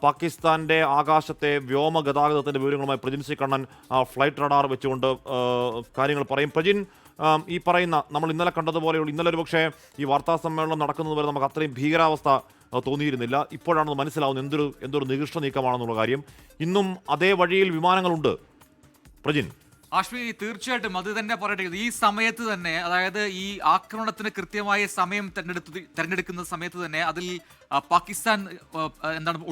പാകിസ്ഥാന്റെ ആകാശത്തെ വ്യോമ ഗതാഗതത്തിന്റെ വിവരങ്ങളുമായി Prajin C Kannan flight radar വെച്ചുകൊണ്ട് കാര്യങ്ങൾ പറയും. പ്രജിൻ, ഈ പറയുന്ന നമ്മൾ ഇന്നലെ കണ്ടതുപോലെയുള്ള ഇന്നലെ ഒരു പക്ഷേ ഈ വാർത്താ സമ്മേളനം നടക്കുന്നത് വരെ നമുക്ക് അത്രയും ഭീകരാവസ്ഥ തോന്നിയിരുന്നില്ല. ഇപ്പോഴാണ് മനസ്സിലാവുന്നത് എന്തൊരു നികൃഷ്ട നീക്കമാണെന്നുള്ള കാര്യം. ഇന്നും അതേ വഴിയിൽ വിമാനങ്ങളുണ്ട് പ്രജിൻ. അശ്വിനി, തീർച്ചയായിട്ടും അത് തന്നെ പറയട്ടെ. ഈ സമയത്ത് തന്നെ, അതായത് ഈ ആക്രമണത്തിന് കൃത്യമായ സമയം തെരഞ്ഞെടുക്കുന്ന സമയത്ത് തന്നെ അതിൽ പാകിസ്ഥാൻ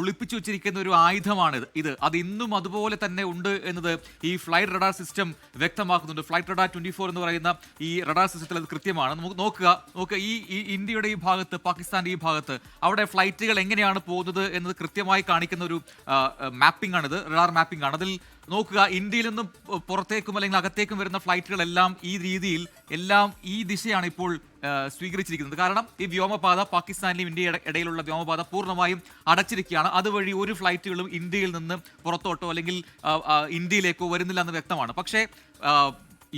ഒളിപ്പിച്ചു വെച്ചിരിക്കുന്ന ഒരു ആയുധമാണ് ഇത്. അത് ഇന്നും അതുപോലെ തന്നെ ഉണ്ട് എന്നത് ഈ ഫ്ലൈറ്റ് റഡാർ സിസ്റ്റം വ്യക്തമാക്കുന്നുണ്ട്. ഫ്ലൈറ്റ് റഡാർ 24 എന്ന് പറയുന്ന ഈ റഡാർ സിസ്റ്റത്തിൽ അത് കൃത്യമാണ്. നമുക്ക് നോക്കുക ഈ ഇന്ത്യയുടെ ഈ ഭാഗത്ത്, പാകിസ്ഥാന്റെ ഈ ഭാഗത്ത് അവിടെ ഫ്ലൈറ്റുകൾ എങ്ങനെയാണ് പോകുന്നത് എന്നത് കൃത്യമായി കാണിക്കുന്ന ഒരു മാപ്പിംഗ് ആണിത്, റഡാർ മാപ്പിംഗ് ആണ്. അതിൽ നോക്കുക, ഇന്ത്യയിൽ നിന്നും പുറത്തേക്കും അല്ലെങ്കിൽ അകത്തേക്കും വരുന്ന ഫ്ലൈറ്റുകളെല്ലാം ഈ രീതിയിൽ എല്ലാം ഈ ദിശയാണ് ഇപ്പോൾ സ്വീകരിച്ചിരിക്കുന്നത്. കാരണം ഈ വ്യോമപാത, പാകിസ്ഥാനിലും ഇന്ത്യയുടെ ഇടയിലുള്ള വ്യോമപാത പൂർണ്ണമായും അടച്ചിരിക്കുകയാണ്. അതുവഴി ഒരു ഫ്ലൈറ്റുകളും ഇന്ത്യയിൽ നിന്ന് പുറത്തോട്ടോ അല്ലെങ്കിൽ ഇന്ത്യയിലേക്കോ വരുന്നില്ല എന്ന് വ്യക്തമാണ്. പക്ഷേ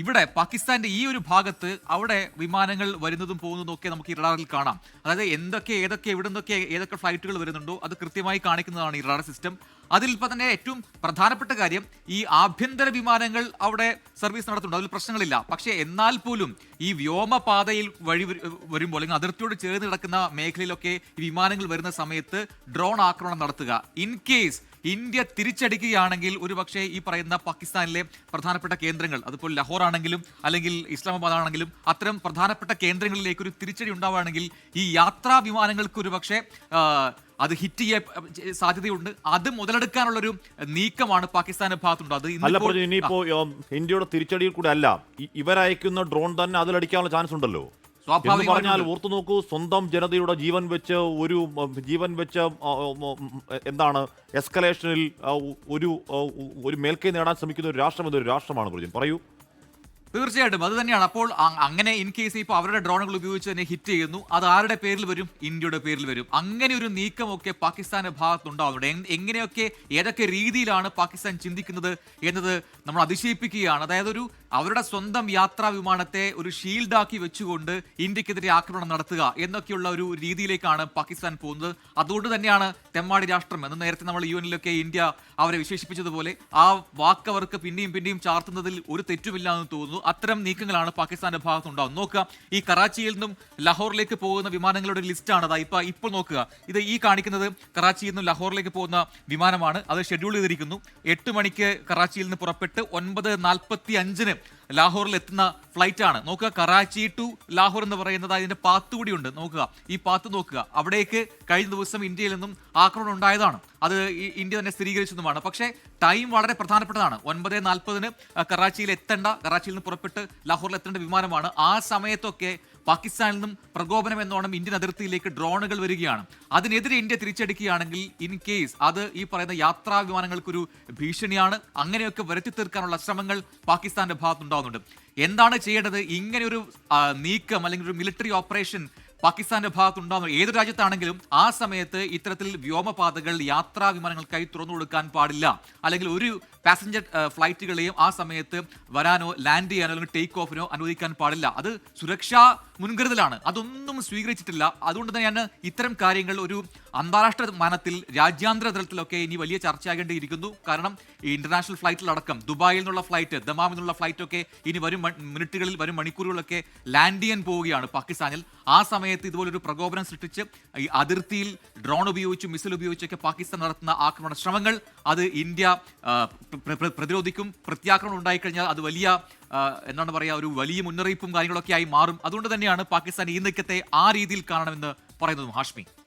ഇവിടെ പാകിസ്ഥാന്റെ ഈ ഒരു ഭാഗത്ത് അവിടെ വിമാനങ്ങൾ വരുന്നതും പോകുന്നതും ഒക്കെ നമുക്ക് ഈ റഡാറിൽ കാണാം. അതായത് ഏതൊക്കെ ഫ്ലൈറ്റുകൾ വരുന്നുണ്ടോ അത് കൃത്യമായി കാണിക്കുന്നതാണ് ഈ റഡാർ സിസ്റ്റം. അതിൽ ഇപ്പം തന്നെ ഏറ്റവും പ്രധാനപ്പെട്ട കാര്യം, ഈ ആഭ്യന്തര വിമാനങ്ങൾ അവിടെ സർവീസ് നടത്തുന്നുണ്ട്, അതിൽ പ്രശ്നങ്ങളില്ല. പക്ഷേ എന്നാൽ പോലും ഈ വ്യോമപാതയിൽ വരുമ്പോൾ അല്ലെങ്കിൽ അതിർത്തിയോട് ചേർന്ന് കിടക്കുന്ന മേഖലയിലൊക്കെ ഈ വിമാനങ്ങൾ വരുന്ന സമയത്ത് ഡ്രോൺ ആക്രമണം നടത്തുക, ഇൻ കേസ് ഇന്ത്യ തിരിച്ചടിക്കുകയാണെങ്കിൽ ഒരുപക്ഷെ ഈ പറയുന്ന പാകിസ്ഥാനിലെ പ്രധാനപ്പെട്ട കേന്ദ്രങ്ങൾ, അതിപ്പോൾ ലഹോർ ആണെങ്കിലും അല്ലെങ്കിൽ ഇസ്ലാമാബാദ് ആണെങ്കിലും അത്തരം പ്രധാനപ്പെട്ട കേന്ദ്രങ്ങളിലേക്ക് ഒരു തിരിച്ചടി ഉണ്ടാവുകയാണെങ്കിൽ ഈ യാത്രാ വിമാനങ്ങൾക്ക് ഒരുപക്ഷെ അത് ഹിറ്റ് ചെയ്യാൻ സാധ്യതയുണ്ട്. അത് മുതലെടുക്കാനുള്ളൊരു നീക്കമാണ് പാകിസ്ഥാന്റെ ഭാഗത്തുണ്ട്. അത് ഇനിയിപ്പോ ഇന്ത്യയുടെ തിരിച്ചടിയിൽ കൂടെ അല്ല, ഇവരയക്കുന്ന ഡ്രോൺ തന്നെ അതിലടിക്കാനുള്ള ചാൻസ് ഉണ്ടല്ലോ. എന്ന് പറഞ്ഞാൽ ഓർത്തു നോക്കൂ, സ്വന്തം ജനതയുടെ ജീവൻ വെച്ച് എന്താണ് എസ്കലേഷനിൽ ഒരു മേൽക്കൈ നേടാൻ ശ്രമിക്കുന്ന ഒരു രാഷ്ട്രം എന്നൊരു രാഷ്ട്രമാണ് പ്രജിൻ. പറയൂ. തീർച്ചയായിട്ടും അത് തന്നെയാണ്. അപ്പോൾ അങ്ങനെ ഇൻ കേസ് ഇപ്പോൾ അവരുടെ ഡ്രോണുകൾ ഉപയോഗിച്ച് തന്നെ ഹിറ്റ് ചെയ്യുന്നു, അത് ആരുടെ പേരിൽ വരും? ഇന്ത്യയുടെ പേരിൽ വരും. അങ്ങനെ ഒരു നീക്കമൊക്കെ പാകിസ്ഥാന്റെ ഭാഗത്തുണ്ടാവുന്നുണ്ട്. എങ്ങനെയൊക്കെ ഏതൊക്കെ രീതിയിലാണ് പാകിസ്ഥാൻ ചിന്തിക്കുന്നത് എന്നത് നമ്മൾ അതിശയിപ്പിക്കുകയാണ്. അതായത് അവരുടെ സ്വന്തം യാത്രാ വിമാനത്തെ ഒരു ഷീൽഡാക്കി വെച്ചുകൊണ്ട് ഇന്ത്യക്കെതിരെ ആക്രമണം നടത്തുക എന്നൊക്കെയുള്ള ഒരു രീതിയിലേക്കാണ് പാകിസ്ഥാൻ പോകുന്നത്. അതുകൊണ്ട് തന്നെയാണ് തെമ്മാടി രാഷ്ട്രം എന്ന് നേരത്തെ നമ്മൾ യുഎനിലൊക്കെ ഇന്ത്യ അവരെ വിശേഷിപ്പിച്ചതുപോലെ ആ വാക്ക് അവർക്ക് പിന്നെയും ചാർത്തുന്നതിൽ ഒരു തെറ്റുമില്ല എന്ന് തോന്നുന്നു. അത്തരം നീക്കങ്ങളാണ് പാകിസ്ഥാന്റെ ഭാഗത്തുണ്ടാകുന്നത്. നോക്കുക, ഈ കറാച്ചിയിൽ നിന്നും ലാഹോറിലേക്ക് പോകുന്ന വിമാനങ്ങളുടെ ലിസ്റ്റാണ് ഇപ്പോൾ നോക്കുക. ഇത് ഈ കാണിക്കുന്നത് കറാച്ചിയിൽ നിന്നും ലാഹോറിലേക്ക് പോകുന്ന വിമാനമാണ്. അത് ഷെഡ്യൂൾ ചെയ്തിരിക്കുന്നു. 8 മണിക്ക് കറാച്ചിയിൽ നിന്ന് പുറപ്പെട്ട് 9:45 ലാഹോറിൽ എത്തുന്ന ഫ്ലൈറ്റ് ആണ്. നോക്കുക, കറാച്ചി ടു ലാഹോർ എന്ന് പറയുന്നത് അതിന്റെ പാത്ത് കൂടിയുണ്ട്. നോക്കുക, ഈ പാത്ത് നോക്കുക. അവിടേക്ക് കഴിഞ്ഞ ദിവസം ഇന്ത്യയിൽ നിന്നും ആക്രമണം ഉണ്ടായതാണ്. അത് ഇന്ത്യ തന്നെ സ്ഥിരീകരിച്ചതുമാണ്. പക്ഷേ ടൈം വളരെ പ്രധാനപ്പെട്ടതാണ്. 9:40 കറാച്ചിയിൽ നിന്ന് പുറപ്പെട്ട് ലാഹോറിൽ എത്തേണ്ട വിമാനമാണ്. ആ സമയത്തൊക്കെ പാകിസ്ഥാനിൽ നിന്നും പ്രകോപനം എന്നോണം ഇന്ത്യൻ അതിർത്തിയിലേക്ക് ഡ്രോണുകൾ വരികയാണ്. അതിനെതിരെ ഇന്ത്യ തിരിച്ചടിക്കുകയാണെങ്കിൽ ഇൻ കേസ് അത് ഈ പറയുന്ന യാത്രാ വിമാനങ്ങൾക്കൊരു ഭീഷണിയാണ്. അങ്ങനെയൊക്കെ വരുത്തി തീർക്കാനുള്ള ശ്രമങ്ങൾ പാകിസ്ഥാന്റെ ഭാഗത്തുണ്ടാകുന്നുണ്ട്. എന്താണ് ചെയ്യേണ്ടത്? ഇങ്ങനെയൊരു നീക്കം അല്ലെങ്കിൽ ഒരു മിലിറ്ററി ഓപ്പറേഷൻ പാകിസ്ഥാന്റെ ഭാഗത്തുണ്ടാകുന്നത് ഏത് രാജ്യത്താണെങ്കിലും ആ സമയത്ത് ഇത്തരത്തിൽ വ്യോമപാതകൾ യാത്രാ വിമാനങ്ങൾക്കായി തുറന്നു കൊടുക്കാൻ പാടില്ല. അല്ലെങ്കിൽ ഒരു പാസഞ്ചർ ഫ്ലൈറ്റുകളെയും ആ സമയത്ത് വരാനോ ലാൻഡ് ചെയ്യാനോ അല്ലെങ്കിൽ ടേക്ക് ഓഫിനോ അനുവദിക്കാൻ പാടില്ല. അത് സുരക്ഷാ മുൻകരുതലാണ്. അതൊന്നും സ്വീകരിച്ചിട്ടില്ല. അതുകൊണ്ട് തന്നെയാണ് ഇത്തരം കാര്യങ്ങൾ ഒരു അന്താരാഷ്ട്ര മാനത്തിൽ, രാജ്യാന്തര തലത്തിലൊക്കെ ഇനി വലിയ ചർച്ചയാകേണ്ടിയിരിക്കുന്നു. കാരണം ഈ ഇന്റർനാഷണൽ ഫ്ലൈറ്റിലടക്കം ദുബായിൽ നിന്നുള്ള ഫ്ലൈറ്റ്, ദമാമിൽ നിന്നുള്ള ഫ്ലൈറ്റൊക്കെ ഇനി വരും മണിക്കൂറുകളൊക്കെ ലാൻഡ് ചെയ്യാൻ പോവുകയാണ് പാകിസ്ഥാനിൽ. ആ സമയത്ത് ഇതുപോലൊരു പ്രകോപനം സൃഷ്ടിച്ച് ഈ അതിർത്തിയിൽ ഡ്രോൺ ഉപയോഗിച്ചും മിസൈൽ ഉപയോഗിച്ചൊക്കെ പാകിസ്ഥാൻ നടത്തുന്ന ആക്രമണ ശ്രമങ്ങൾ അത് ഇന്ത്യ പ്രതിരോധിക്കും. പ്രത്യാക്രമണം ഉണ്ടായിക്കഴിഞ്ഞാൽ അത് വലിയ ഒരു വലിയ മുന്നറിയിപ്പും കാര്യങ്ങളൊക്കെ ആയി മാറും. അതുകൊണ്ട് തന്നെയാണ് പാകിസ്ഥാൻ ഈ നീക്കത്തെ ആ രീതിയിൽ കാണണമെന്ന് പറയുന്നതും. ഹാഷ്മി.